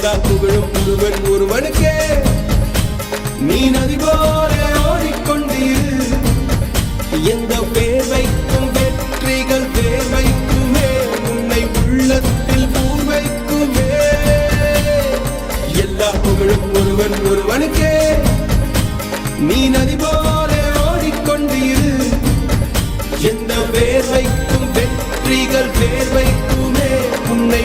எல்லா புகழும் ஒருவன் ஒருவனுக்கே. நீ நதி போல ஓடிக்கொண்டீர். எந்த பேர் வைக்கும் வெற்றிகள் பேர் வைக்குமே, உன்னை உள்ளத்தில் பூர் வைக்குமே. எல்லா புகழும் ஒருவன் ஒருவனுக்கே. நீ நதி போல ஓடிக்கொண்டீர். எந்த பேர் வைக்கும் வெற்றிகள் பேர் வைக்குமே, உன்னை